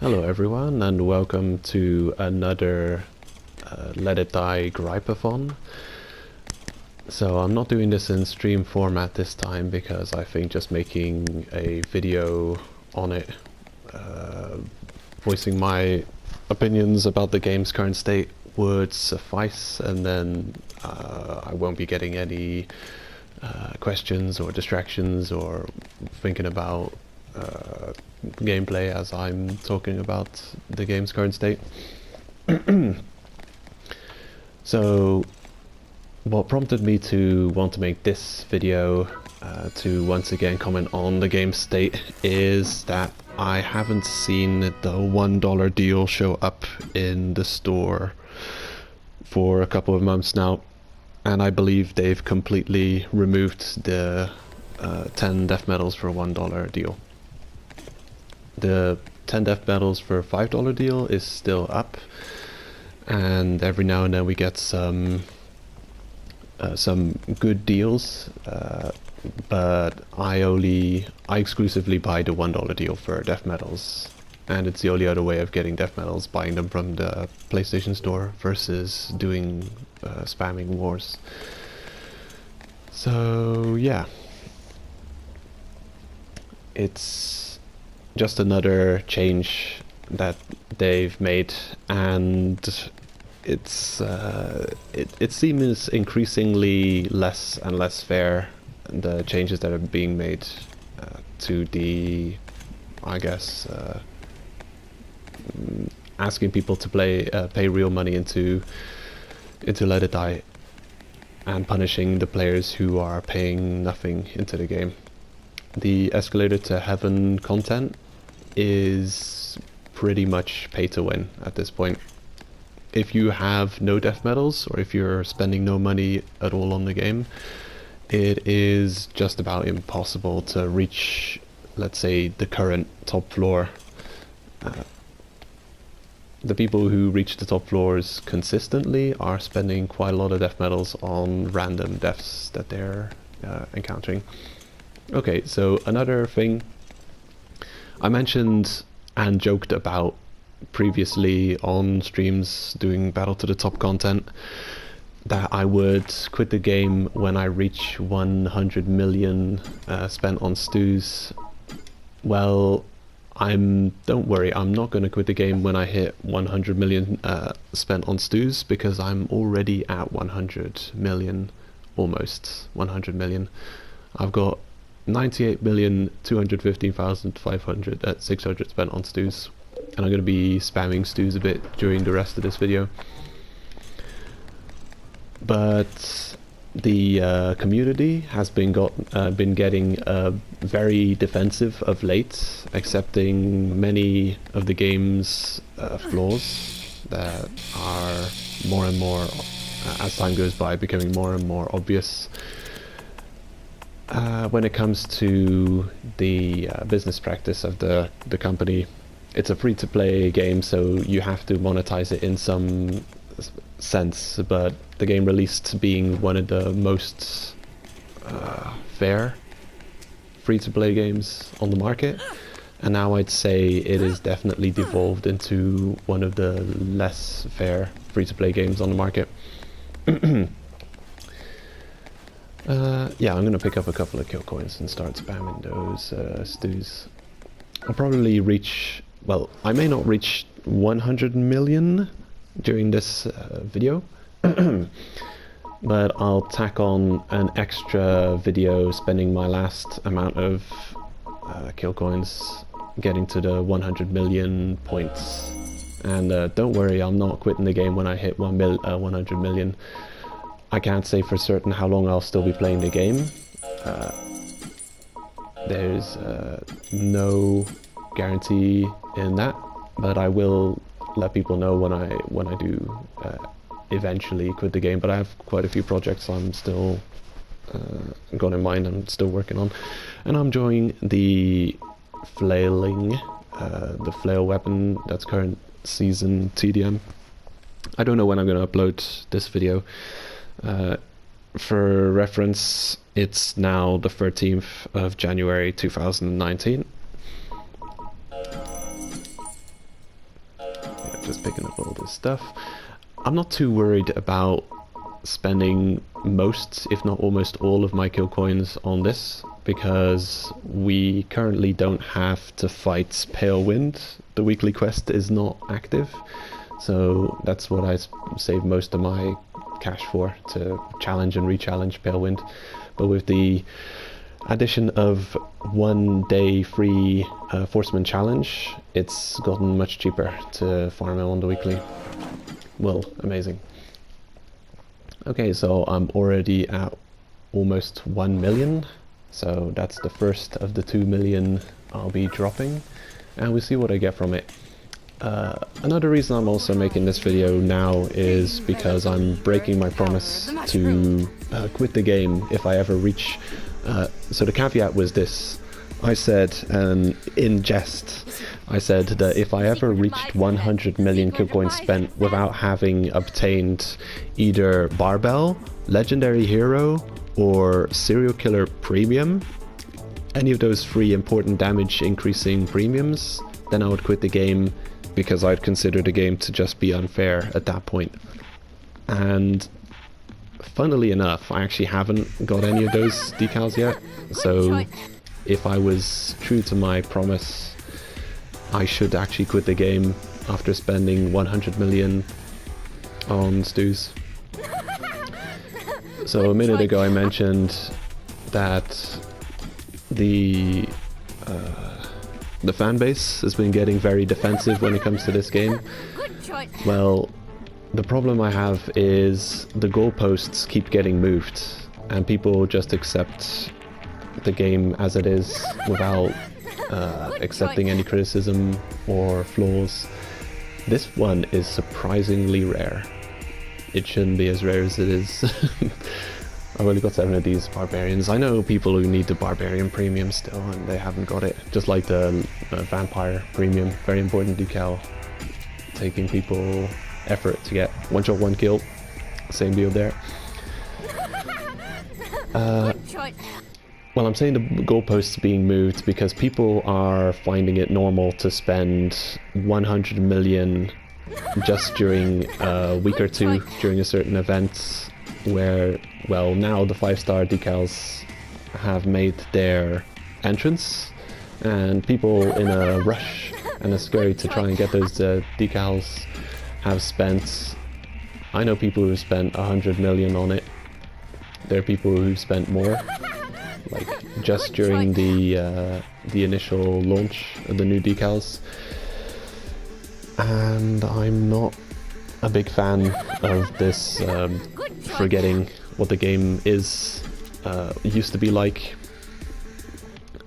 Hello everyone, and welcome to another Let It Die Gripeathon. So I'm not doing this in stream format this time because I think just making a video on it, voicing my opinions about the game's current state would suffice, and then I won't be getting any questions or distractions or thinking about gameplay as I'm talking about the game's current state. So what prompted me to want to make this video to once again comment on the game's state is that I haven't seen the $1 deal show up in the store for a couple of months now, and I believe they've completely removed the 10 death medals for $1 deal. The 10 death medals for $5 deal is still up, and every now and then we get some good deals, but I exclusively buy the $1 deal for death medals, and it's the only other way of getting death medals, buying them from the PlayStation Store versus doing spamming wars. So yeah, it's just another change that they've made, and it seems increasingly less and less fair, the changes that are being made to the, I guess, asking people to pay real money into Let It Die, and punishing the players who are paying nothing into the game. The Escalator to Heaven content is pretty much pay to win at this point. If you have no death medals, or if you're spending no money at all on the game, it is just about impossible to reach, let's say, the current top floor. The people who reach the top floors consistently are spending quite a lot of death medals on random deaths that they're encountering. Okay, so another thing I mentioned and joked about previously on streams doing Battle to the Top content, that I would quit the game when I reach 100 million spent on stews. Well, don't worry, I'm not going to quit the game when I hit 100 million spent on stews, because I'm already at 100 million, almost 100 million. I've got 98,215,500 at 600 spent on stews, and I'm going to be spamming stews a bit during the rest of this video. But the community has been getting very defensive of late, accepting many of the game's flaws that are more and more, as time goes by, becoming more and more obvious. When it comes to the business practice of the company, it's a free-to-play game, so you have to monetize it in some sense, but the game released being one of the most fair free-to-play games on the market, and now I'd say it is definitely devolved into one of the less fair free-to-play games on the market. Yeah, I'm gonna pick up a couple of kill coins and start spamming those stews. I'll probably reach, well, I may not reach 100 million during this video, but I'll tack on an extra video spending my last amount of kill coins getting to the 100 million points. And don't worry, I'm not quitting the game when I hit 100 million. I can't say for certain how long I'll still be playing the game. There's no guarantee in that, but I will let people know when I do eventually quit the game. But I have quite a few projects I'm still got in mind, I'm still working on, and I'm enjoying the flailing, the flail weapon that's current season TDM. I don't know when I'm going to upload this video. For reference, it's now the 13th of January 2019. picking up all this stuff. I'm not too worried about spending most, if not almost all of my kill coins on this, because we currently don't have to fight Pale Wind. The weekly quest is not active, so that's what I save most of my cash for, to challenge and re-challenge Pale Wind. But with the addition of 1 day free Forceman challenge, it's gotten much cheaper to farm on the weekly. Well, amazing. Okay, so I'm already at almost 1 million, so that's the first of the 2 million I'll be dropping, and we'll see what I get from it. Another reason I'm also making this video now is because I'm breaking my promise to quit the game if I ever reach... so the caveat was this. I said, in jest, I said that if I ever reached 100 million kill coins spent without having obtained either Barbell, Legendary Hero, or Serial Killer Premium, any of those 3 important damage increasing premiums, then I would quit the game, because I'd consider the game to just be unfair at that point. And funnily enough, I actually haven't got any of those decals yet, so if I was true to my promise, I should actually quit the game after spending 100 million on stews. So a minute ago I mentioned that the fan base has been getting very defensive when it comes to this game. Well, the problem I have is the goalposts keep getting moved, and people just accept the game as it is without accepting any criticism or flaws. This one is surprisingly rare. It shouldn't be as rare as it is. I've only got 7 of these barbarians. I know people who need the barbarian premium still, and they haven't got it. Just like the vampire premium, very important decal, taking people effort to get 1 shot 1 kill. Same deal there. Well, I'm saying the goalposts being moved because people are finding it normal to spend 100 million just during a week or 2 during a certain event, where, well, now the 5-star decals have made their entrance, and people in a rush and a scurry to try and get those decals have spent... I know people who spent 100 million on it. There are people who spent more, like just during the initial launch of the new decals, and I'm not a big fan of this forgetting what the game used to be like.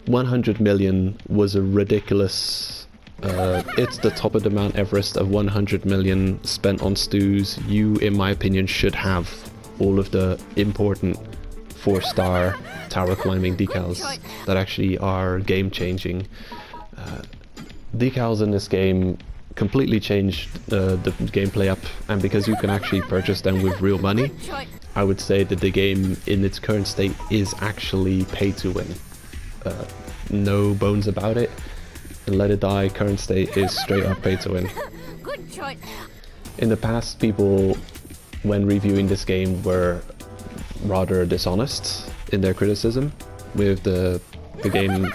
100 million was a ridiculous... it's the top of the Mount Everest of 100 million spent on stews. You, in my opinion, should have all of the important 4-star tower climbing decals that actually are game changing. Decals in this game completely changed the gameplay up, and because you can actually purchase them with real money, I would say that the game in its current state is actually pay to win. No bones about it. In Let It Die, current state is straight up pay to win. In the past, people, when reviewing this game, were rather dishonest in their criticism with the game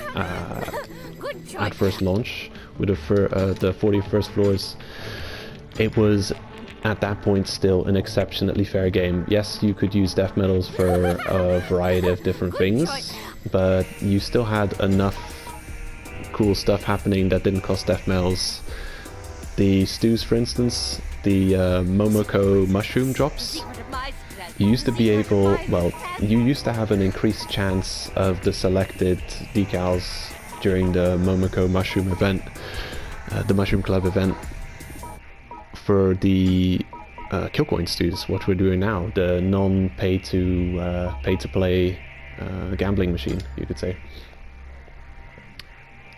at first launch. With the 41st floors, it was at that point still an exceptionally fair game. Yes, you could use death medals for a variety of different things, but you still had enough cool stuff happening that didn't cost death medals. The stews, for instance, the Momoko mushroom drops, you used to be able, well, you used to have an increased chance of the selected decals during the Momoko mushroom event, the Mushroom Club event, for the kill coin stews, what we're doing now, the non-pay to play gambling machine, you could say.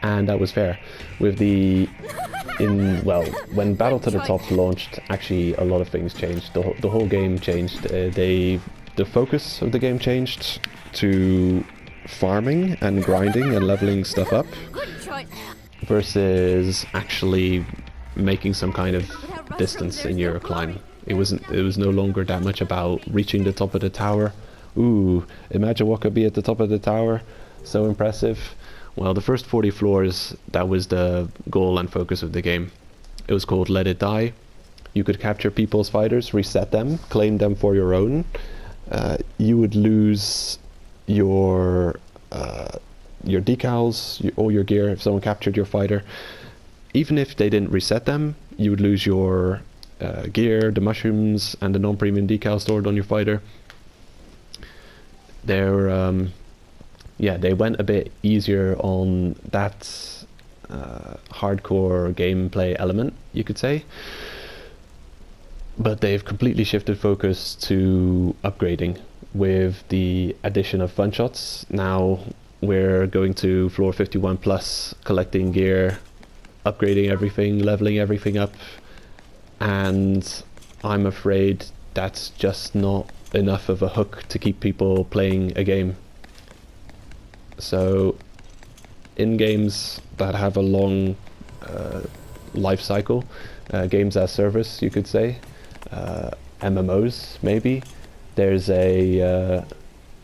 And that was fair. With when Battle to the Top launched, actually a lot of things changed. The whole game changed. The focus of the game changed to farming and grinding and leveling stuff up, versus actually making some kind of distance in your climb. It was no longer that much about reaching the top of the tower. Ooh, imagine what could be at the top of the tower. So impressive. Well, the first 40 floors, that was the goal and focus of the game. It was called Let It Die. You could capture people's fighters, reset them, claim them for your own. You would lose your decals, all your gear if someone captured your fighter. Even if they didn't reset them, you would lose your gear, the mushrooms, and the non-premium decals stored on your fighter. They went a bit easier on that hardcore gameplay element, you could say. But they've completely shifted focus to upgrading with the addition of fun shots. Now we're going to floor 51 plus, collecting gear, upgrading everything, leveling everything up, and I'm afraid that's just not enough of a hook to keep people playing a game. So in games that have a long life cycle, games as service, you could say, MMOs maybe, there's a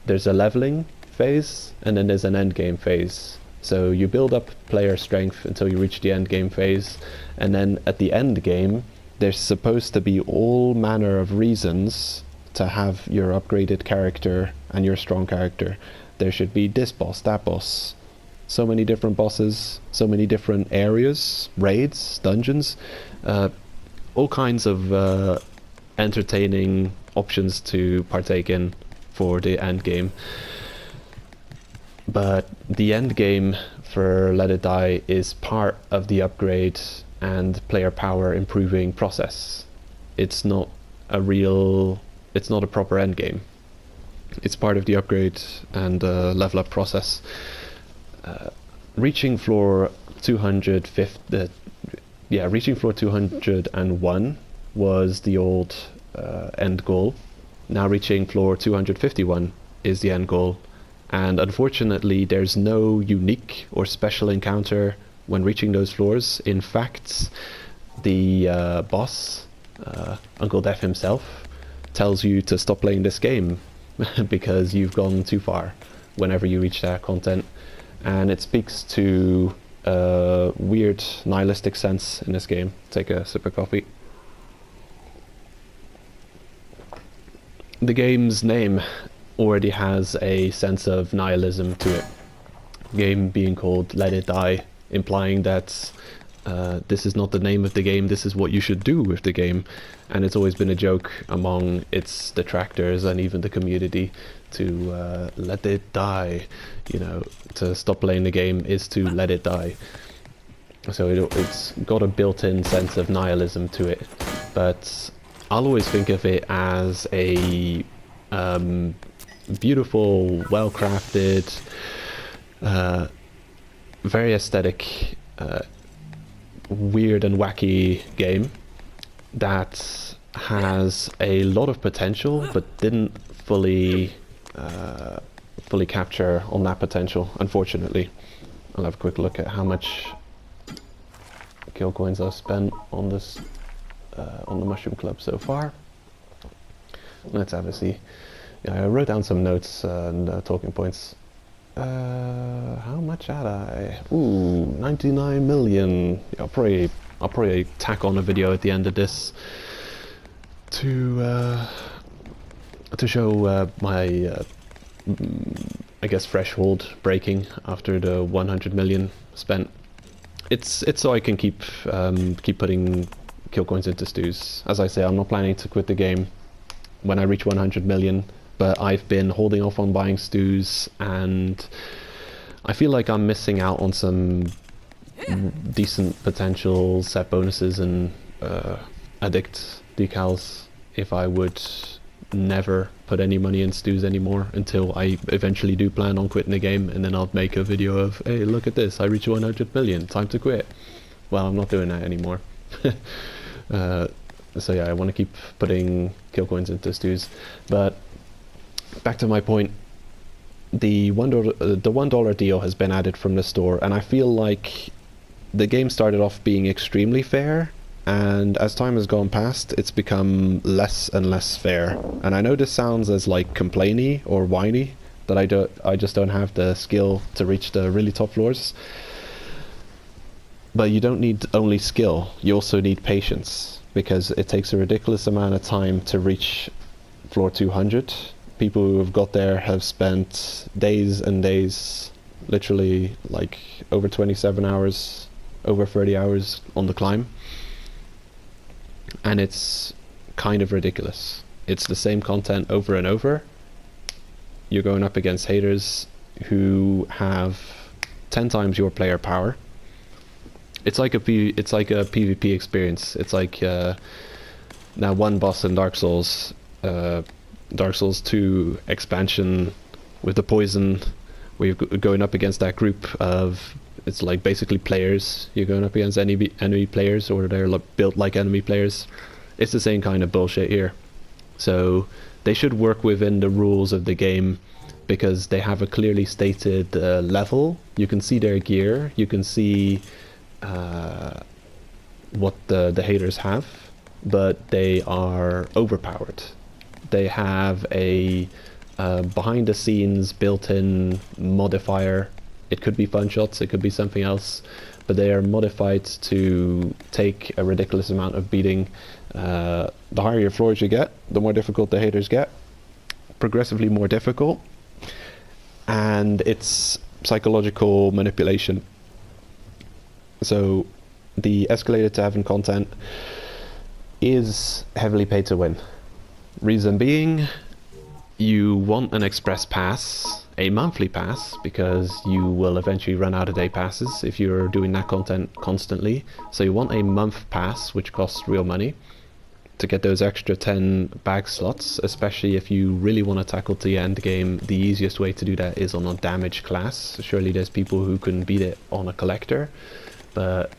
leveling phase, and then there's an end game phase. So you build up player strength until you reach the end game phase, and then at the end game there's supposed to be all manner of reasons to have your upgraded character and your strong character. There should be this boss, that boss, so many different bosses, so many different areas, raids, dungeons, all kinds of entertaining options to partake in for the end game. But the end game for Let It Die is part of the upgrade and player power improving process. It's not a proper end game. It's part of the upgrade and level up process. Reaching floor 201 was the old end goal. Now reaching floor 251 is the end goal, and unfortunately there's no unique or special encounter when reaching those floors. In fact, the boss, Uncle Death himself, tells you to stop playing this game because you've gone too far whenever you reach that content, and it speaks to a weird nihilistic sense in this game. Take a sip of coffee. The game's name already has a sense of nihilism to it. Game being called Let It Die, implying that this is not the name of the game, this is what you should do with the game. And it's always been a joke among its detractors and even the community to let it die. You know, to stop playing the game is to let it die. So it's got a built-in sense of nihilism to it. But I'll always think of it as a beautiful, well-crafted, very aesthetic, weird and wacky game that has a lot of potential but didn't fully capture on that potential, unfortunately. I'll have a quick look at how much kill coins I've spent on this on the Mushroom Club so far. Let's have a see. Yeah, I wrote down some notes and talking points. How much had I? Ooh, 99 million. Yeah, I'll probably tack on a video at the end of this to show my I guess threshold breaking after the 100 million spent. It's so I can keep putting kill coins into stews. As I say, I'm not planning to quit the game when I reach 100 million, but I've been holding off on buying stews, and I feel like I'm missing out on some decent potential set bonuses and addict decals if I would never put any money in stews anymore until I eventually do plan on quitting the game, and then I'll make a video of, hey, look at this, I reached 100 million, time to quit. Well, I'm not doing that anymore. So yeah, I want to keep putting kill coins into stews. But back to my point, the $1 deal has been added from the store, and I feel like the game started off being extremely fair And as time has gone past, it's become less and less fair. And I know this sounds as like complainy or whiny, that I just don't have the skill to reach the really top floors. But you don't need only skill, you also need patience, because it takes a ridiculous amount of time to reach floor 200. People who have got there have spent days and days, literally like over 27 hours, over 30 hours on the climb. And it's kind of ridiculous. It's the same content over and over. You're going up against haters who have 10 times your player power. It's like a PvP experience. It's like now one boss in Dark Souls 2 expansion with the poison, where you're going up against that group of, it's like basically players. You're going up against enemy players, or they're built like enemy players. It's the same kind of bullshit here. So they should work within the rules of the game, because they have a clearly stated level. You can see their gear. You can see what the haters have, but they are overpowered. They have a behind the scenes built-in modifier. It could be fun shots, it could be something else, but they are modified to take a ridiculous amount of beating. The higher your floors you get, the more difficult the haters get, progressively more difficult, and it's psychological manipulation. So the escalated to heaven content is heavily paid to win. Reason being, you want an express pass, a monthly pass, because you will eventually run out of day passes if you're doing that content constantly. So you want a month pass, which costs real money, to get those extra 10 bag slots, especially if you really want to tackle the end game. The easiest way to do that is on a damage class. Surely there's people who can beat it on a collector, but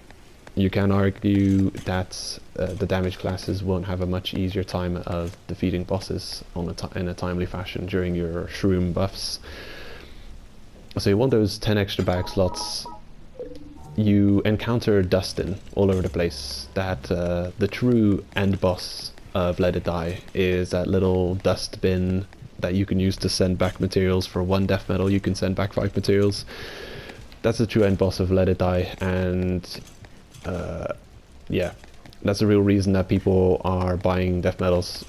you can argue that the damage classes won't have a much easier time of defeating bosses in a timely fashion during your shroom buffs. So you want those 10 extra bag slots. You encounter Dustin all over the place. That the true end boss of Let It Die is that little dust bin that you can use to send back materials. For 1 death medal you can send back 5 materials. That's the true end boss of Let It Die, and yeah, that's the real reason that people are buying death medals.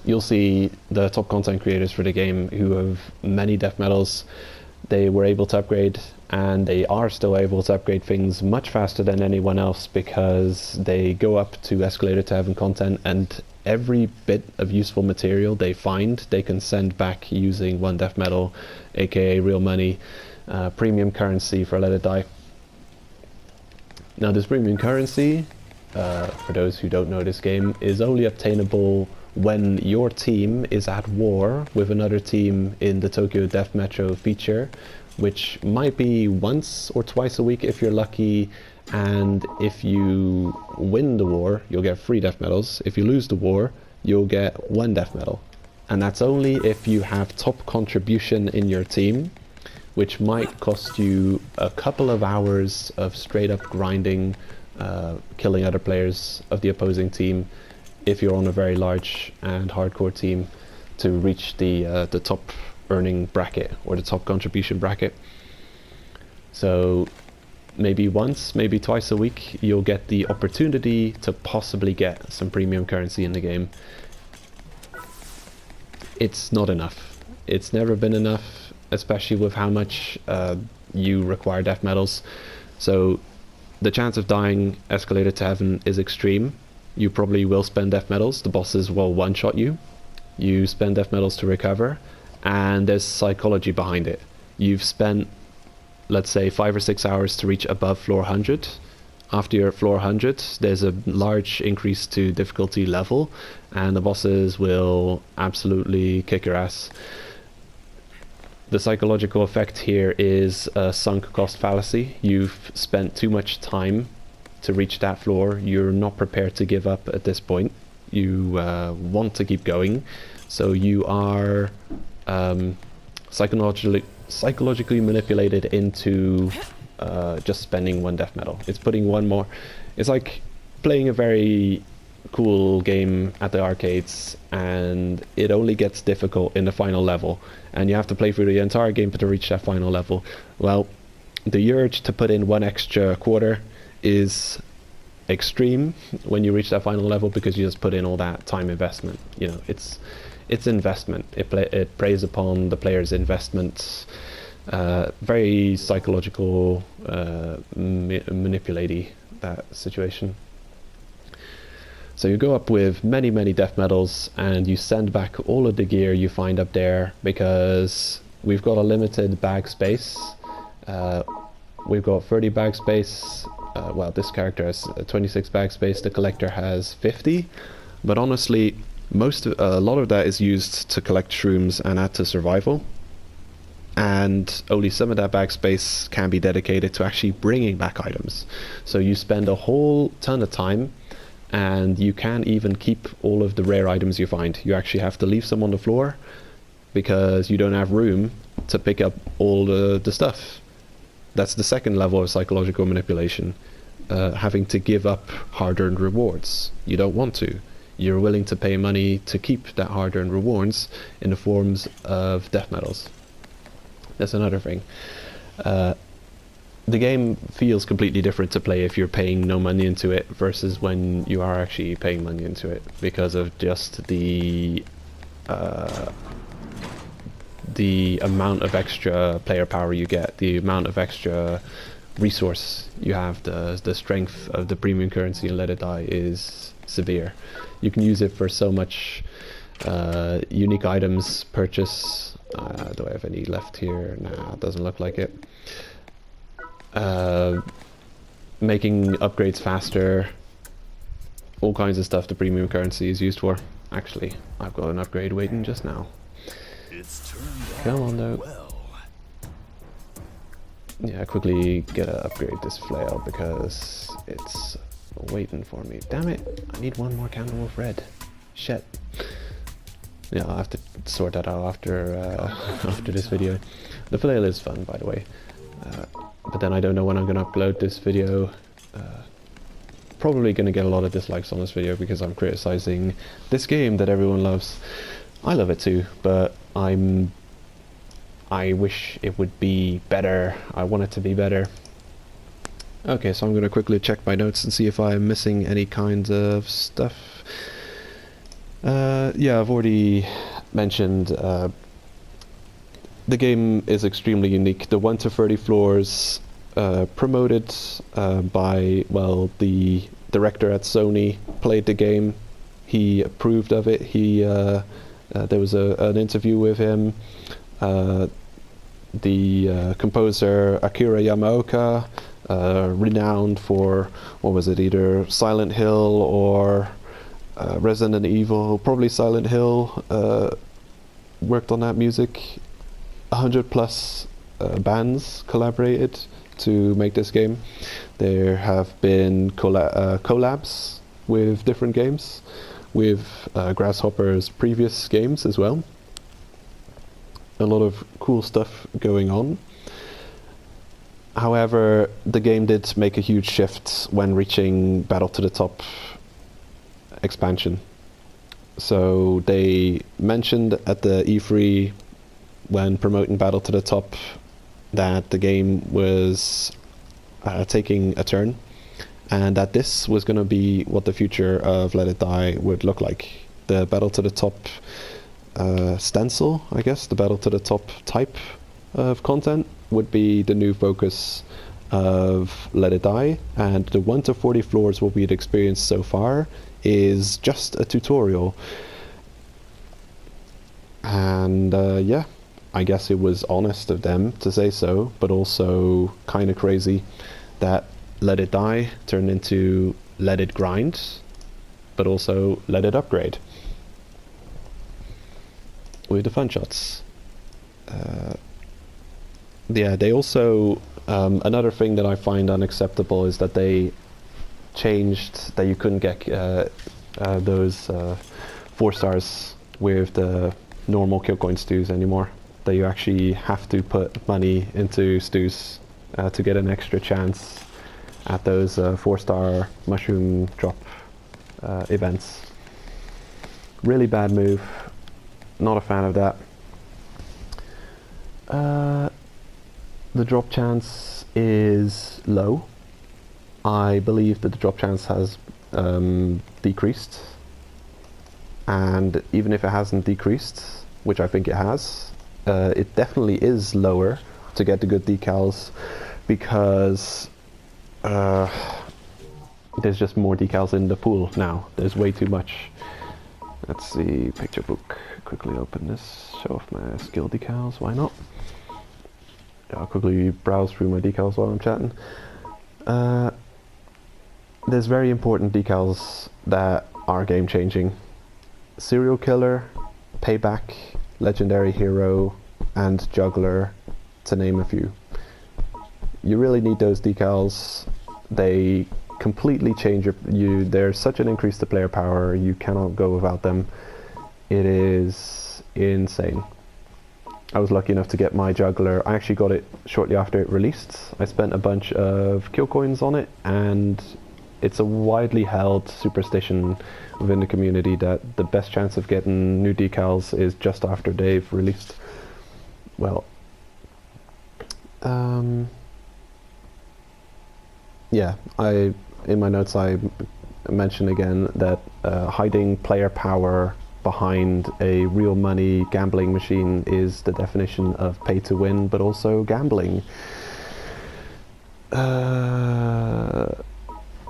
You'll see the top content creators for the game who have many death medals. They were able to upgrade, and they are still able to upgrade things much faster than anyone else, because they go up to escalated to heaven content, and every bit of useful material they find they can send back using 1 death medal, aka real money, premium currency for Let It Die. Now this premium currency, for those who don't know this game, is only obtainable when your team is at war with another team in the Tokyo Death Metro feature, which might be once or twice a week if you're lucky, and if you win the war you'll get 3 death medals. If you lose the war you'll get 1 death medal, and that's only if you have top contribution in your team, which might cost you a couple of hours of straight up grinding, killing other players of the opposing team, if you're on a very large and hardcore team, to reach the top earning bracket or the top contribution bracket. So maybe once, maybe twice a week you'll get the opportunity to possibly get some premium currency in the game. It's not enough. It's never been enough, especially with how much you require death medals. So the chance of dying escalated to heaven is extreme. You probably will spend death medals. The bosses will one-shot you. You spend death medals to recover, and there's psychology behind it. You've spent, let's say, 5 or 6 hours to reach above floor 100. After you're at floor 100, there's a large increase to difficulty level, and the bosses will absolutely kick your ass. The psychological effect here is a sunk cost fallacy. You've spent too much time to reach that floor. You're not prepared to give up at this point. You want to keep going, so you are psychologically manipulated into just spending 1 death medal. It's putting 1 more. It's like playing a very cool game at the arcades, and it only gets difficult in the final level, and you have to play through the entire game to reach that final level. Well, the urge to put in one extra quarter is extreme when you reach that final level, because you just put in all that time investment. You know, it's investment. It preys upon the player's investments. Very psychological, manipulating that situation. So you go up with many death medals, and you send back all of the gear you find up there, because we've got a limited bag space. We've got 30 bag space. Well, this character has 26 bag space. The collector has 50. But honestly, a lot of that is used to collect shrooms and add to survival. And only some of that bag space can be dedicated to actually bringing back items. So you spend a whole ton of time, and you can't even keep all of the rare items you find. You actually have to leave some on the floor, because you don't have room to pick up all the stuff. That's the second level of psychological manipulation. Having to give up hard-earned rewards. You don't want to. You're willing to pay money to keep that hard-earned rewards in the forms of death medals. That's another thing. The game feels completely different to play if you're paying no money into it versus when you are actually paying money into it, because of just the amount of extra player power you get, the amount of extra resource you have. The strength of the premium currency in Let It Die is severe. You can use it for so much unique items purchase. Do I have any left here? Nah, it doesn't look like it. Making upgrades faster, all kinds of stuff the premium currency is used for. Actually, I've got an upgrade waiting just now. Come on though. Yeah, quickly gotta upgrade this flail because it's waiting for me. Damn it, I need one more candle of red. Shit. Yeah, I'll have to sort that out after after this video. The flail is fun, by the way. But then I don't know when I'm gonna upload this video. Probably gonna get a lot of dislikes on this video because I'm criticizing this game that everyone loves. I love it too, but I wish it would be better. I want it to be better. Okay, so I'm gonna quickly check my notes and see if I'm missing any kind of stuff. Yeah, I've already mentioned the game is extremely unique. The 1 to 30 floors promoted by, well, the director at Sony played the game. He approved of it. There was an interview with him. The composer Akira Yamaoka, renowned for, what was it, either Silent Hill or Resident Evil, probably Silent Hill, worked on that music. 100 plus bands collaborated to make this game. There have been collabs with different games, with Grasshopper's previous games as well. A lot of cool stuff going on. However, the game did make a huge shift when reaching Battle to the Top expansion. So they mentioned at the E3 when promoting Battle to the Top that the game was taking a turn, and that this was going to be what the future of Let It Die would look like. The Battle to the Top stencil, I guess, the Battle to the Top type of content would be the new focus of Let It Die, and the 1 to 40 floors what we'd experienced so far is just a tutorial. And yeah, I guess it was honest of them to say so, but also kind of crazy that Let It Die turned into Let It Grind, but also Let It Upgrade with the fun shots. Yeah, they also, another thing that I find unacceptable is that they changed that you couldn't get those 4 stars with the normal kill coin stews anymore. That you actually have to put money into stews to get an extra chance at those 4-star mushroom drop events. Really bad move. Not a fan of that. The drop chance is low. I believe that the drop chance has decreased, and even if it hasn't decreased, which I think it has, it definitely is lower to get the good decals, because there's just more decals in the pool now. There's way too much. Let's see, picture book, quickly open this, show off my skill decals, why not? I'll quickly browse through my decals while I'm chatting. There's very important decals that are game changing. Serial Killer, Payback, Legendary Hero, and Juggler, to name a few. You really need those decals. They completely change there's such an increase to player power, you cannot go without them. It is insane. I was lucky enough to get my Juggler. I actually got it shortly after it released. I spent a bunch of kill coins on it, and it's a widely held superstition within the community that the best chance of getting new decals is just after they've released. Well, yeah, in my notes I mention again that hiding player power behind a real money gambling machine is the definition of pay to win, but also gambling.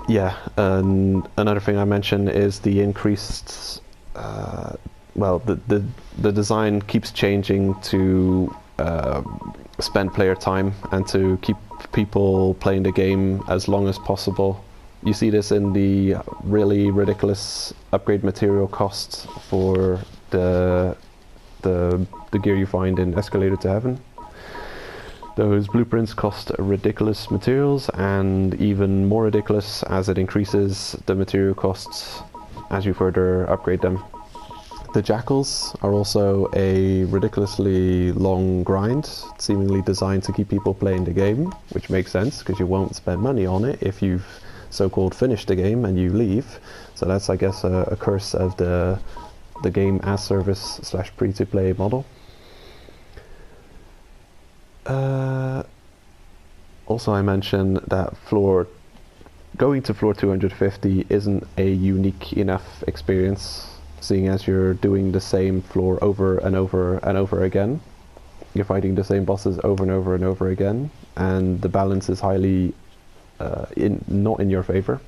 Yeah, and another thing I mention is the increased, well, the design keeps changing to spend player time and to keep people playing the game as long as possible. You see this in the really ridiculous upgrade material costs for the gear you find in Escalator to Heaven. Those blueprints cost ridiculous materials, and even more ridiculous as it increases the material costs as you further upgrade them. The jackals are also a ridiculously long grind, seemingly designed to keep people playing the game, which makes sense because you won't spend money on it if you've so-called finished the game and you leave. So that's, I guess, a curse of the game as service / free-to-play model. Also, I mentioned that going to floor 250 isn't a unique enough experience, seeing as you're doing the same floor over and over and over again. You're fighting the same bosses over and over and over again, and the balance is highly not in your favor.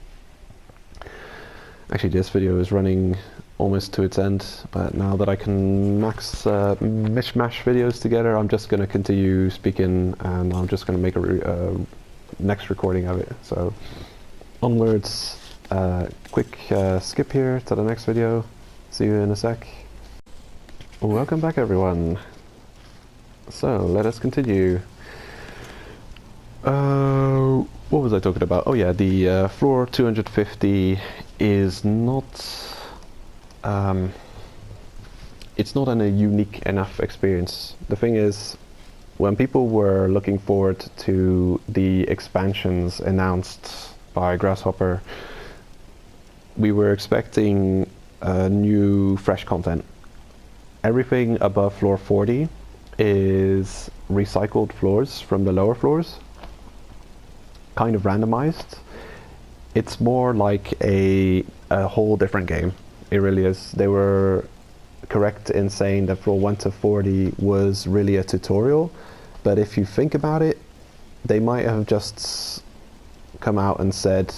Actually, this video is running almost to its end, but now that I can max mishmash videos together, I'm just going to continue speaking, and I'm just going to make a next recording of it. So onwards, quick skip here to the next video. See you in a sec. Welcome back, everyone. So let us continue. What was I talking about? Oh yeah, the floor 250 is not it's not a unique enough experience. The thing is, when people were looking forward to the expansions announced by Grasshopper, we were expecting new fresh content. Everything above floor 40 is recycled floors from the lower floors, kind of randomized. It's more like a whole different game. It really is. They were correct in saying that floor 1 to 40 was really a tutorial, but if you think about it, they might have just come out and said,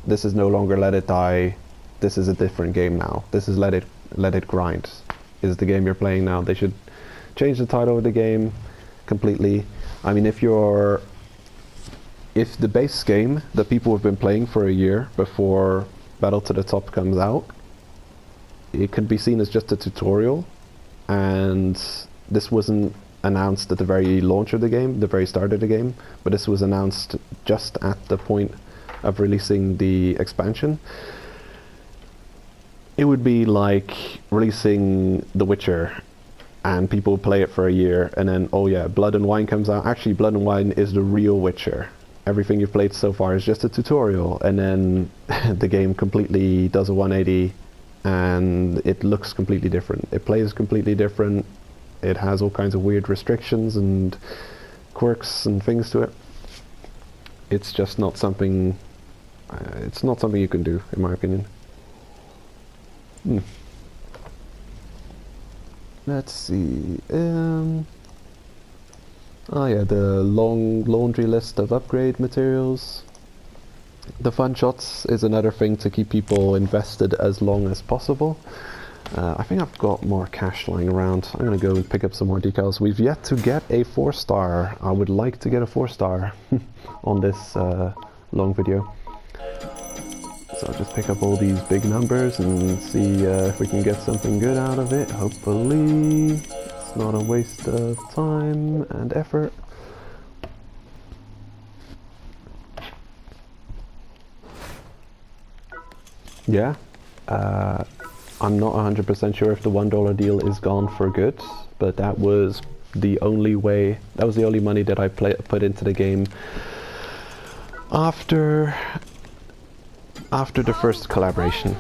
this is no longer Let It Die, this is a different game now. This is Let It Grind is the game you're playing now. They should change the title of the game completely. I mean, if the base game that people have been playing for a year before Battle to the Top comes out, it could be seen as just a tutorial, and this wasn't announced at the very launch of the game, the very start of the game, but this was announced just at the point of releasing the expansion. It would be like releasing The Witcher and people play it for a year and then, oh yeah, Blood and Wine comes out. Actually, Blood and Wine is the real Witcher. everything you've played so far is just a tutorial, and then the game completely does a 180 and it looks completely different. It plays completely different. It has all kinds of weird restrictions and quirks and things to it. It's just not something you can do, in my opinion. Let's see. Oh yeah, the long laundry list of upgrade materials. The fun shots is another thing to keep people invested as long as possible. I think I've got more cash lying around. I'm gonna go and pick up some more decals. We've yet to get a 4-star. I would like to get a 4-star on this long video. So I'll just pick up all these big numbers and see if we can get something good out of it. Hopefully it's not a waste of time and effort. Yeah, I'm not 100% sure if the $1 deal is gone for good, but that was the only way, that was the only money that I put into the game after the first collaboration.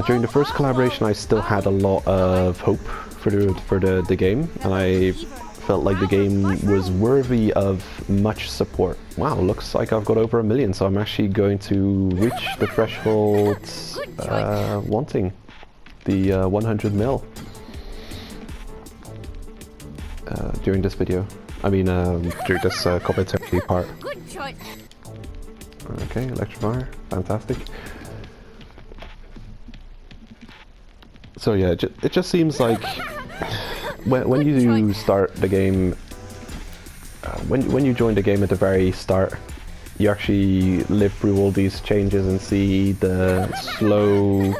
During the first collaboration I still had a lot of hope for the game, and I felt like the game was worthy of much support. Wow, looks like I've got over 1 million, so I'm actually going to reach the threshold wanting the 100 mil during this video. I mean, during this commentary part. Okay, electrifier, fantastic. So yeah, it just seems like when you start the game, when you join the game at the very start, you actually live through all these changes and see the slow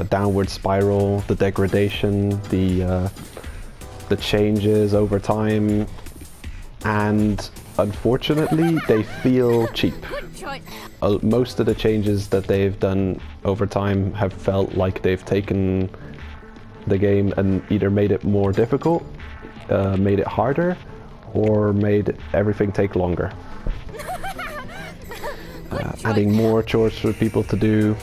downward spiral, the degradation, the changes over time, and unfortunately they feel cheap. Most of the changes that they've done over time have felt like they've taken the game and either made it more difficult, made it harder, or made everything take longer. Adding more chores for people to do,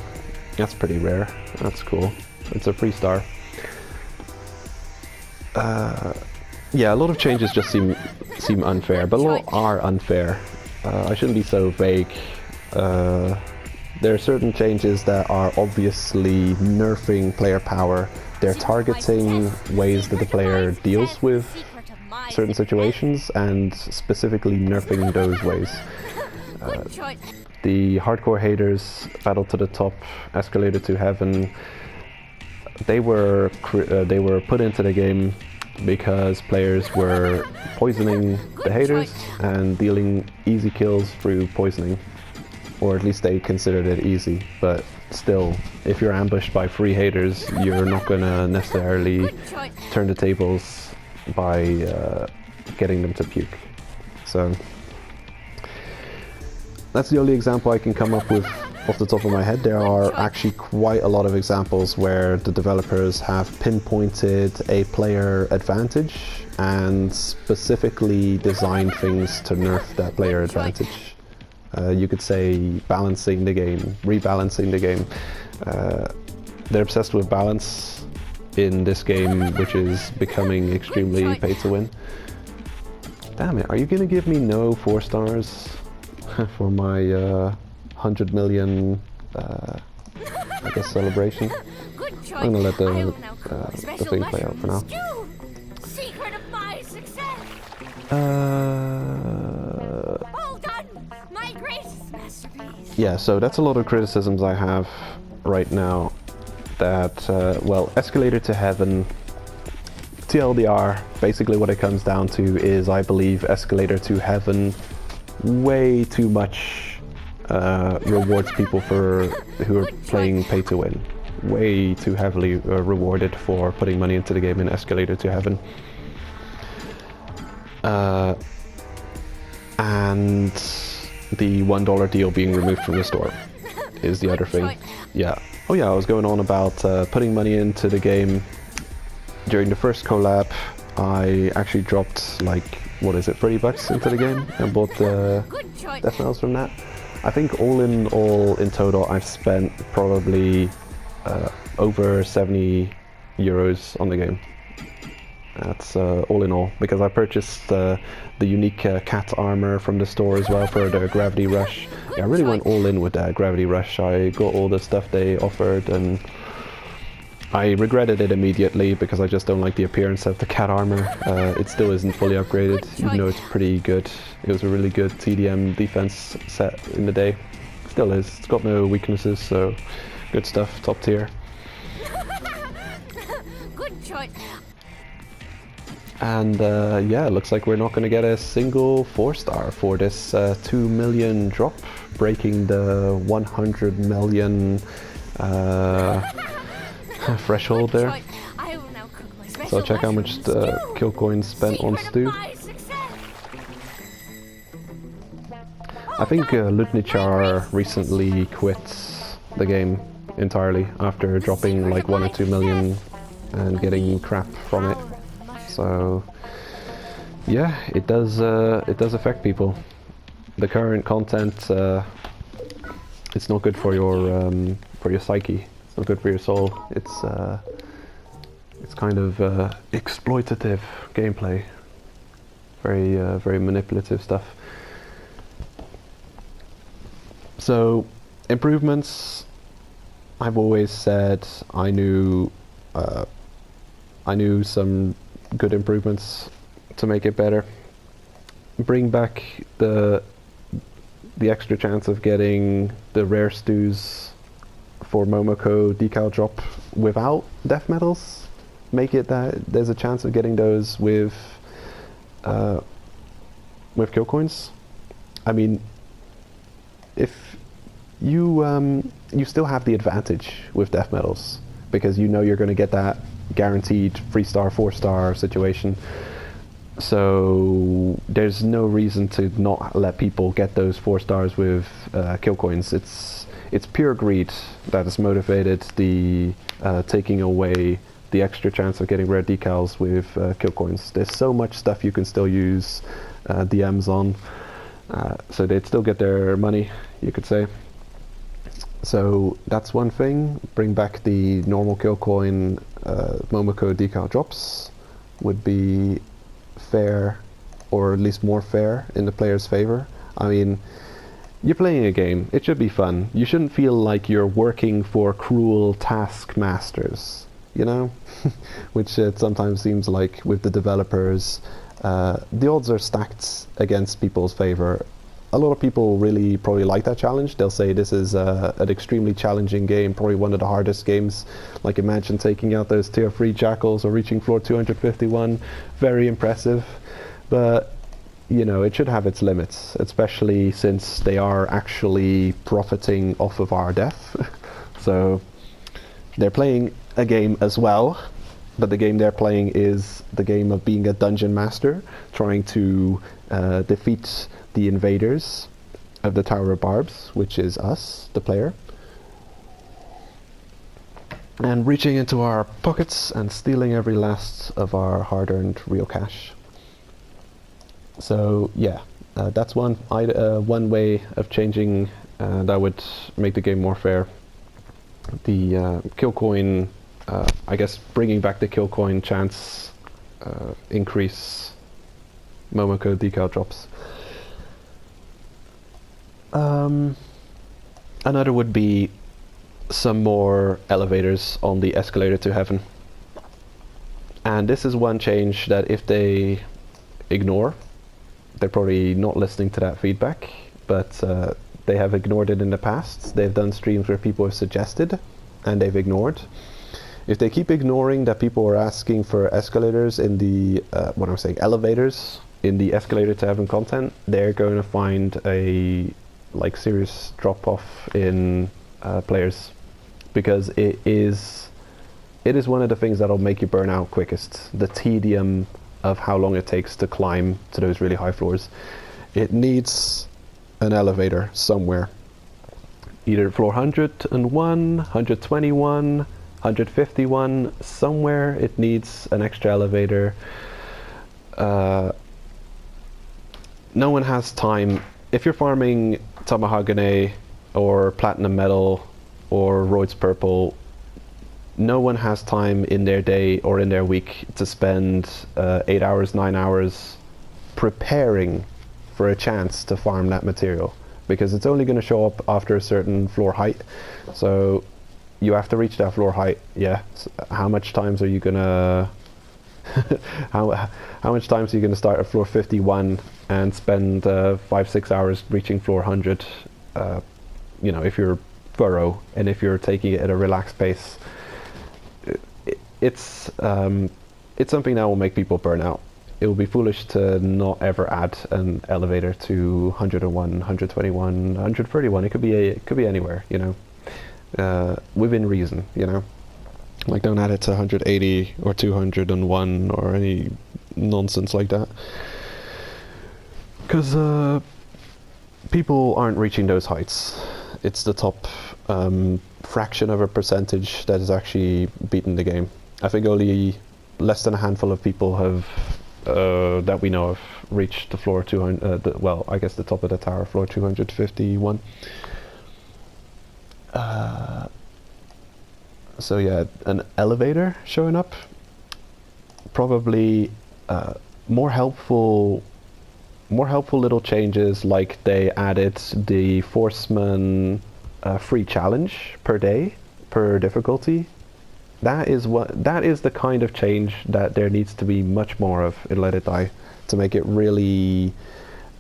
that's pretty rare. That's cool. It's a 3-star. Yeah, a lot of changes just seem unfair, but a lot are unfair. I shouldn't be so vague. There are certain changes that are obviously nerfing player power. They're targeting ways that the player deals with certain situations and specifically nerfing those ways. The hardcore haters, Battle to the Top, Escalator to Heaven, they were put into the game because players were poisoning the haters and dealing easy kills through poisoning. Or at least they considered it easy, but still, if you're ambushed by 3 haters, you're not gonna necessarily turn the tables by getting them to puke. So that's the only example I can come up with off the top of my head. There are actually quite a lot of examples where the developers have pinpointed a player advantage and specifically designed things to nerf that player advantage. You could say balancing the game, rebalancing the game. They're obsessed with balance in this game, which is becoming extremely pay to win. Damn it, are you gonna give me no 4 stars for my 100 million, I guess, celebration? I'm gonna let the thing play out for now. Secret of my success. My greatest masterpiece. Yeah, so that's a lot of criticisms I have right now. That, well, Escalator to Heaven, TLDR, basically what it comes down to is I believe Escalator to Heaven way too much rewards people who are playing pay to win. Way too heavily rewarded for putting money into the game in Escalator to Heaven. And the $1 deal being removed from the store is the other thing. Yeah. Oh yeah, I was going on about putting money into the game. During the first collab, I actually dropped like what is it, $30 into the game and bought the Good choice. death medals from that. I think all in total I've spent probably over 70 euros on the game. That's all in all, because I purchased the unique cat armor from the store as well for the Gravity Rush. Yeah, I really went all in with that Gravity Rush. I got all the stuff they offered, and I regretted it immediately because I just don't like the appearance of the cat armor. It still isn't fully upgraded, even though it's pretty good. It was a really good TDM defense set in the day. Still is. It's got no weaknesses, so good stuff, top tier. Good choice. And yeah, looks like we're not going to get a single 4-star for this 2 million drop, breaking the 100 million threshold there. I will now cook my special So check how much the kill coins spent on stew. I think Lutnichar recently quit the game entirely after dropping like 1 or 2 million and getting crap from it. So yeah, it does affect people. The current content, it's not good for your psyche. It's not good for your soul. It's kind of exploitative gameplay. Very manipulative stuff. So improvements, I've always said I knew some good improvements to make it better. Bring back the extra chance of getting the rare stews for Momoko decal drop without death medals. Make it that there's a chance of getting those with kill coins. I mean, if you still have the advantage with death medals because you know you're going to get that guaranteed 3-star, 4-star situation. So there's no reason to not let people get those 4 stars with kill coins. It's pure greed that has motivated the taking away the extra chance of getting rare decals with kill coins. There's so much stuff you can still use DMs on, so they'd still get their money, you could say. So that's one thing. Bring back the normal kill coin Momoko decal drops would be fair, or at least more fair in the player's favor. I mean, you're playing a game, it should be fun. You shouldn't feel like you're working for cruel taskmasters, you know? Which it sometimes seems like with the developers. The odds are stacked against people's favor. A lot of people really probably like that challenge. They'll say this is an extremely challenging game, probably one of the hardest games. Like imagine taking out those tier 3 jackals or reaching floor 251. Very impressive. But, you know, it should have its limits, especially since they are actually profiting off of our death. So they're playing a game as well, but the game they're playing is the game of being a dungeon master, trying to defeat the invaders of the Tower of Barbs, which is us, the player, and reaching into our pockets and stealing every last of our hard-earned real cash. So yeah, that's one way of changing that would make the game more fair. The kill coin, I guess bringing back the kill coin chance increase Momoko decal drops. Another would be some more elevators on the escalator to heaven. And this is one change that if they ignore, they're probably not listening to that feedback, but they have ignored it in the past. They've done streams where people have suggested and they've ignored. If they keep ignoring that people are asking for escalators in the, what I'm saying, elevators in the escalator to heaven content, they're going to find a serious drop off in players, because it is one of the things that'll make you burn out quickest. The tedium of how long it takes to climb to those really high floors. It needs an elevator somewhere, either floor 101, 121, 151, somewhere it needs an extra elevator. no one has time. If you're farming Tamahagane or Platinum Metal or Royd's Purple, no one has time in their day or in their week to spend 8 hours, 9 hours preparing for a chance to farm that material, because it's only going to show up after a certain floor height. So you have to reach that floor height. Yeah. So how much times are you gonna how much times are you gonna start at floor 51 and spend 5-6 hours reaching floor 100? You know, if you're thorough and if you're taking it at a relaxed pace, it's something that will make people burn out. It will be foolish to not ever add an elevator to 101, 121, 131. It could be anywhere, you know, within reason, you know. Like, don't add it to 180 or 201 or any nonsense like that, because people aren't reaching those heights. It's the top fraction of a percentage that is actually beaten the game. I think only less than a handful of people have that we know of reached the floor 200. Well, I guess the top of the tower, floor 251. So yeah, an elevator showing up, probably more helpful little changes, like they added the Forceman free challenge per day, per difficulty. That is the kind of change that there needs to be much more of in Let It Die, to make it really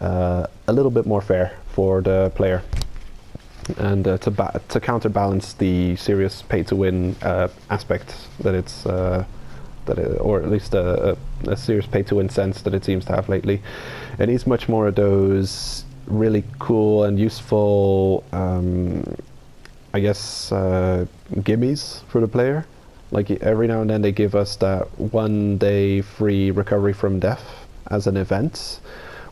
a little bit more fair for the player, and to counterbalance the serious pay-to-win aspect that it's or at least a serious pay-to-win sense that it seems to have lately. It needs much more of those really cool and useful, I guess, gimmies for the player. Like, every now and then they give us that 1 day free recovery from death as an event.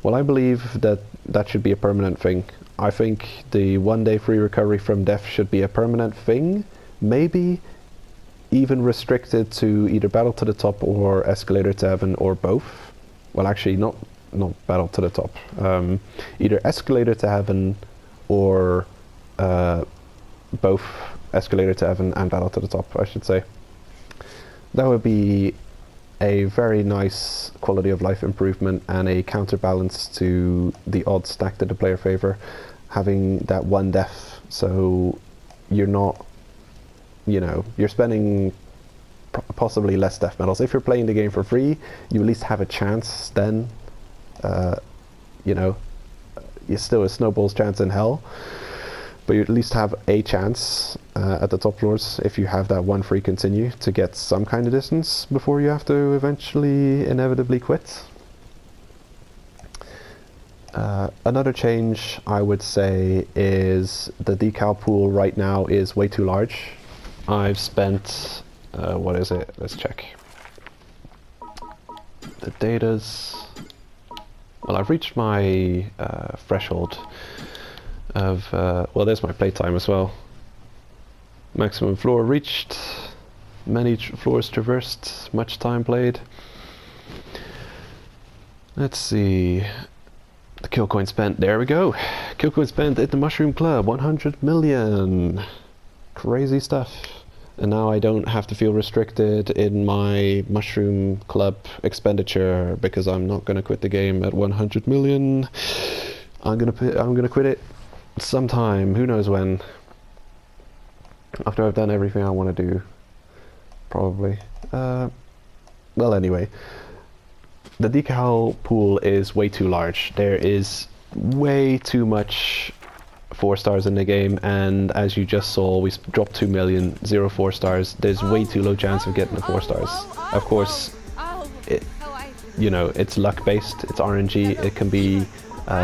Well, I believe that should be a permanent thing. I think the 1 day free recovery from death should be a permanent thing, maybe even restricted to either Battle to the Top or Escalator to Heaven, or both. Well, actually, not Battle to the Top. Either Escalator to Heaven or both Escalator to Heaven and Battle to the Top, I should say. That would be a very nice quality of life improvement and a counterbalance to the odds stacked in the player favor, having that 1 death, so you're not, you know, you're spending possibly less death medals. If you're playing the game for free, you at least have a chance then, you know, you're still a snowball's chance in hell, but you at least have a chance at the top floors, if you have that 1 free continue, to get some kind of distance before you have to eventually inevitably quit. Another change I would say is the decal pool right now is way too large. I've spent, what is it? Let's check. The data's, well, I've reached my threshold of, well, there's my playtime as well. Maximum floor reached, many floors traversed, much time played. Let's see. The kill coin spent, there we go. Kill coin spent at the Mushroom Club, 100 million. Crazy stuff. And now I don't have to feel restricted in my Mushroom Club expenditure, because I'm not going to quit the game at 100 million. I'm gonna quit it sometime, who knows when. After I've done everything I want to do, probably. Well, anyway, the decal pool is way too large. There is way too much 4 stars in the game, and as you just saw, we dropped 2 million, 0 4 stars. There's way too low chance of getting the 4 stars. Of course, you know, it's luck based, it's RNG, it can be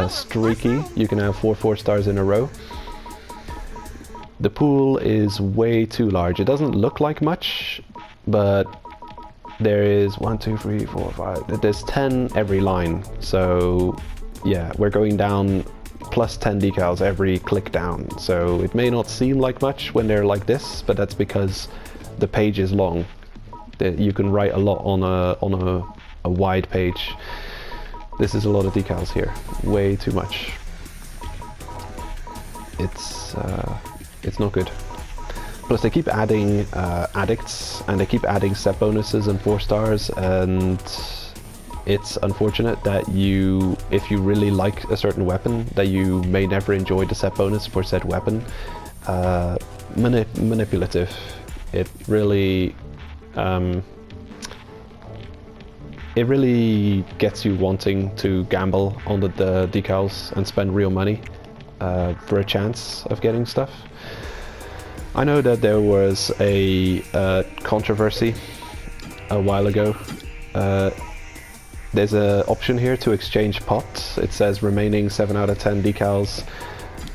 streaky. You can have 4 stars in a row. The pool is way too large. It doesn't look like much, but there is 1, 2, 3, 4, 5. There's 10 every line. So yeah, we're going down plus 10 decals every click down. So it may not seem like much when they're like this, but that's because the page is long. You can write a lot on a wide page. This is a lot of decals here. Way too much. It's not good. Plus they keep adding addicts, and they keep adding set bonuses and 4 stars, and it's unfortunate that if you really like a certain weapon, that you may never enjoy the set bonus for said weapon. Manipulative. It really gets you wanting to gamble on the decals and spend real money for a chance of getting stuff. I know that there was a controversy a while ago. There's an option here to exchange pots. It says remaining 7 out of 10 decals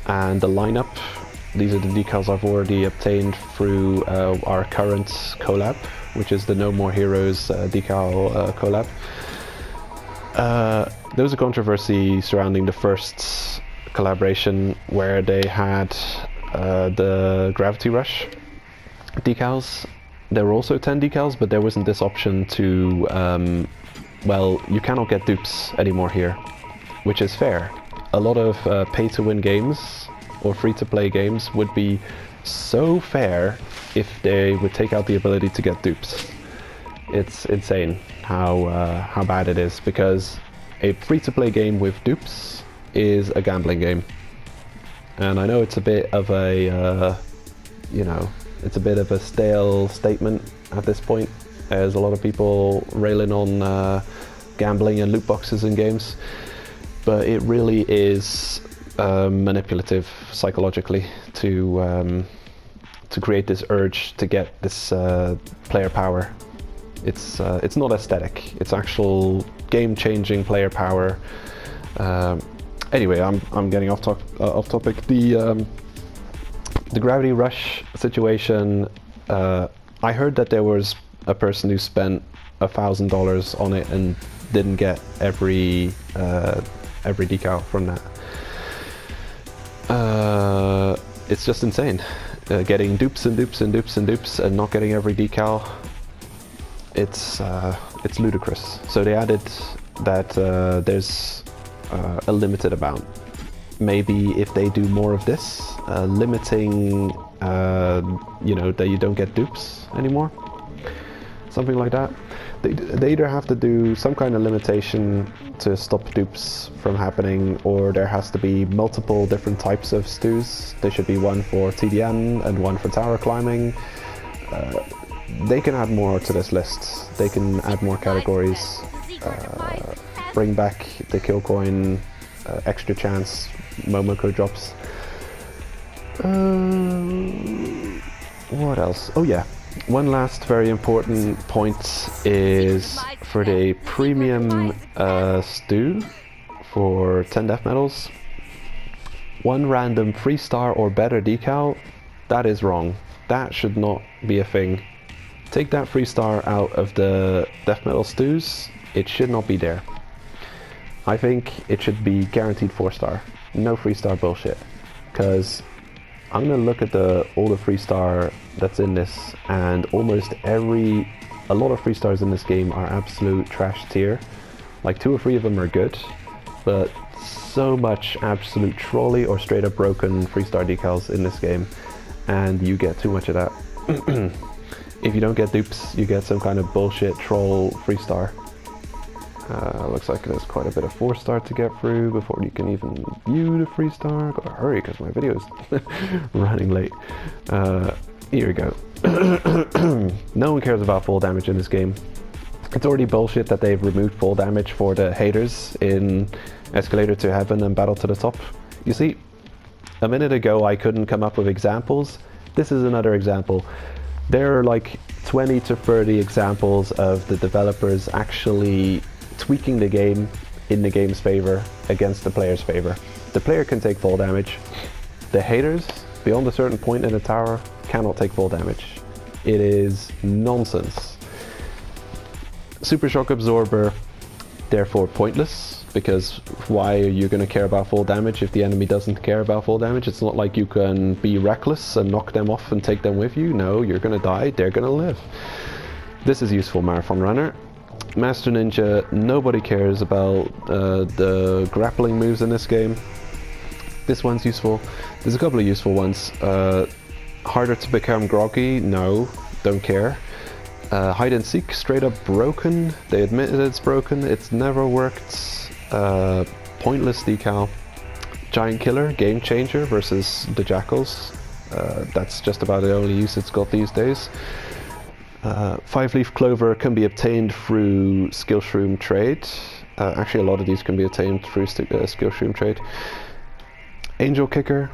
and the lineup. These are the decals I've already obtained through our current collab, which is the No More Heroes decal collab. There was a controversy surrounding the first collaboration where they had the Gravity Rush decals. There were also 10 decals, but there wasn't this option to well, you cannot get dupes anymore here, which is fair. A lot of pay-to-win games or free-to-play games would be so fair if they would take out the ability to get dupes. It's insane how bad it is, because a free-to-play game with dupes is a gambling game. And I know it's a bit of a, you know, it's a bit of a stale statement at this point. There's a lot of people railing on gambling and loot boxes in games, but it really is manipulative psychologically to create this urge to get this player power. It's not aesthetic. It's actual game-changing player power. Anyway, I'm getting off topic. The Gravity Rush situation. I heard that there was a person who spent $1,000 on it and didn't get every decal from that. It's just insane. Getting dupes and dupes and dupes and dupes and not getting every decal. It's ludicrous. So they added that there's a limited amount. Maybe if they do more of this, limiting, you know, that you don't get dupes anymore. Something like that. They either have to do some kind of limitation to stop dupes from happening, or there has to be multiple different types of stews. There should be one for TDM and one for tower climbing. They can add more to this list. They can add more categories. Bring back the kill coin, extra chance, Momoko drops. What else? Oh yeah. One last very important point is for the premium stew for 10 death medals. One random 3-star or better decal, that is wrong. That should not be a thing. Take that 3-star out of the death medal stews, it should not be there. I think it should be guaranteed 4-star. No 3-star bullshit. Because I'm gonna look at all the 3-star that's in this, and almost a lot of 3-stars in this game are absolute trash tier. Like 2 or 3 of them are good, but so much absolute trolley or straight up broken 3-star decals in this game, and you get too much of that. If you don't get dupes, you get some kind of bullshit troll 3-star. Looks like there's quite a bit of 4-star to get through before you can even view the 3-star. Gotta hurry because my video's running late. Here we go. No one cares about full damage in this game. It's already bullshit that they've removed full damage for the haters in Escalator to Heaven and Battle to the Top. You see, a minute ago I couldn't come up with examples. This is another example. There are like 20 to 30 examples of the developers actually tweaking the game in the game's favor against the player's favor. The player can take full damage. The haters, beyond a certain point in the tower, cannot take full damage. It is nonsense. Super Shock Absorber, therefore pointless, because why are you going to care about full damage if the enemy doesn't care about full damage? It's not like you can be reckless and knock them off and take them with you. No, you're going to die, they're going to live. This is useful, Marathon Runner. Master Ninja, nobody cares about the grappling moves in this game. This one's useful. There's a couple of useful ones. Harder to become groggy? No, don't care. Hide and seek, straight up broken. They admitted it's broken. It's never worked. Pointless decal. Giant killer, game changer versus the jackals. That's just about the only use it's got these days. 5-leaf clover can be obtained through skill shroom trade. Actually, a lot of these can be obtained through skill shroom trade. Angel kicker,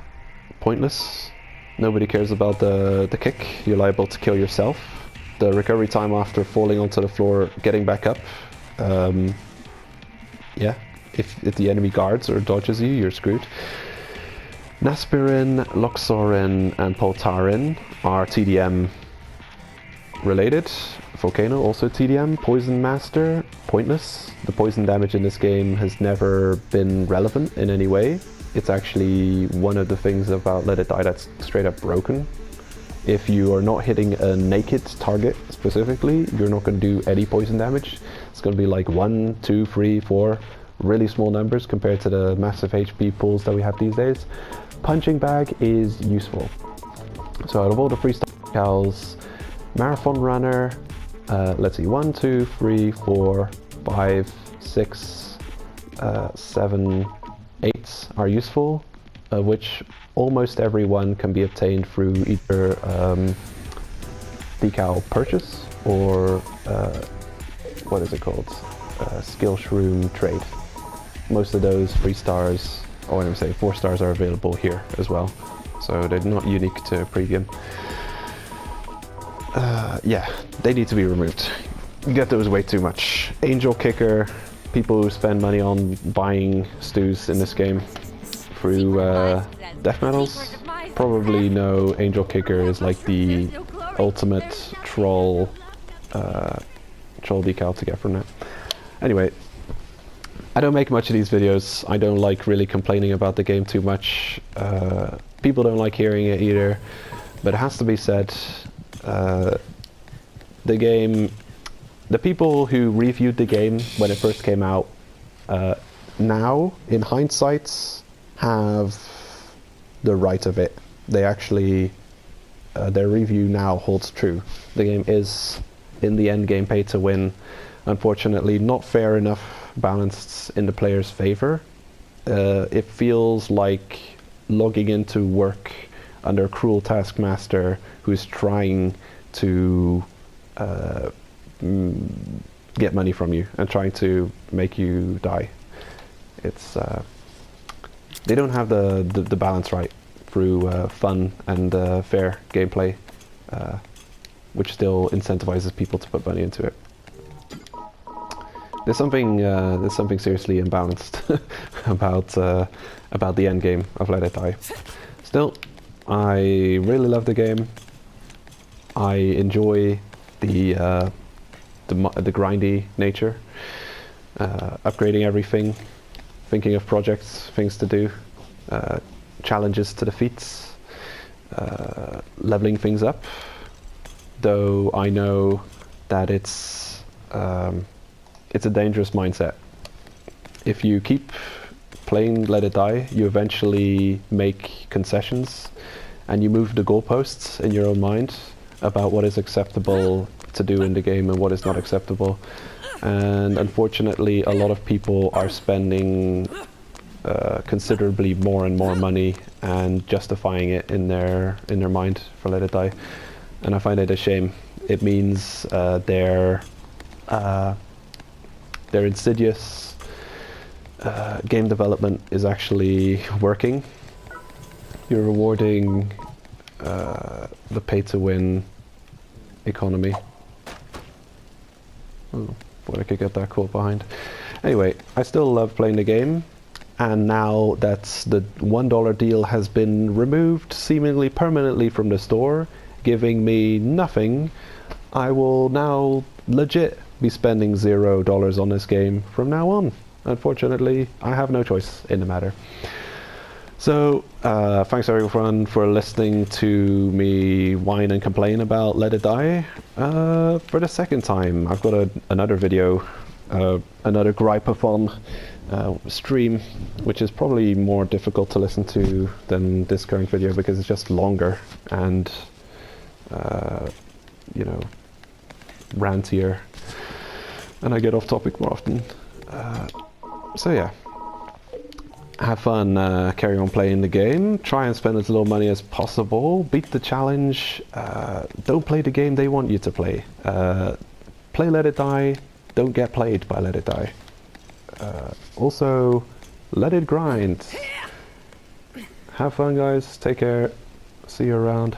pointless. Nobody cares about the kick. You're liable to kill yourself. The recovery time after falling onto the floor, getting back up. Yeah, if the enemy guards or dodges you, you're screwed. Naspirin, Loxorin, and Poltarin are TDM related. Volcano, also TDM. Poison Master, pointless. The poison damage in this game has never been relevant in any way. It's actually one of the things about Let It Die that's straight up broken. If you are not hitting a naked target specifically, you're not going to do any poison damage. It's going to be like 1, 2, 3, 4, really small numbers compared to the massive HP pools that we have these days. Punching bag is useful. So out of all the freestyle decals, Marathon Runner, let's see, 1, 2, 3, 4, 5, 6, 7, 8 are useful, which almost everyone can be obtained through either decal purchase or what is it called? Skill shroom trade. Most of those 3 stars, or I would say 4 stars, are available here as well, so they're not unique to Premium. Yeah, they need to be removed. You get those way too much. Angel kicker, people who spend money on buying stews in this game through death medals probably know Angel kicker is like the ultimate troll decal to get from that. Anyway, I don't make much of these videos. I don't like really complaining about the game too much. People don't like hearing it either, but it has to be said, the game, the people who reviewed the game when it first came out, now, in hindsight, have the right of it. They actually, their review now holds true. The game is, in the end game, pay to win. Unfortunately, not fair enough balanced in the player's favor. It feels like logging into work under a cruel taskmaster who's trying to get money from you and trying to make you die. It's they don't have the balance right through fun and fair gameplay, which still incentivizes people to put money into it. There's something seriously imbalanced about the end game of Let It Die. Still, I really love the game. I enjoy the grindy nature, upgrading everything, thinking of projects, things to do, challenges to defeat, leveling things up. Though I know that it's a dangerous mindset. If you keep playing Let It Die, you eventually make concessions and you move the goalposts in your own mind about what is acceptable to do in the game and what is not acceptable. And unfortunately, a lot of people are spending considerably more and more money and justifying it in their mind for Let It Die. And I find it a shame. It means their insidious game development is actually working. You're rewarding the pay-to-win economy. Oh, thought I could get that caught behind. Anyway, I still love playing the game, and now that the $1 deal has been removed seemingly permanently from the store, giving me nothing, I will now legit be spending $0 on this game from now on. Unfortunately, I have no choice in the matter. So, thanks everyone for listening to me whine and complain about Let It Die. For the second time, I've got another video, another Gripeathon stream, which is probably more difficult to listen to than this current video because it's just longer and, you know, rantier, and I get off topic more often. So yeah. Have fun, carry on playing the game, try and spend as little money as possible, beat the challenge, don't play the game they want you to play. Play Let It Die, don't get played by Let It Die. Also, let it grind. Have fun guys, take care, see you around.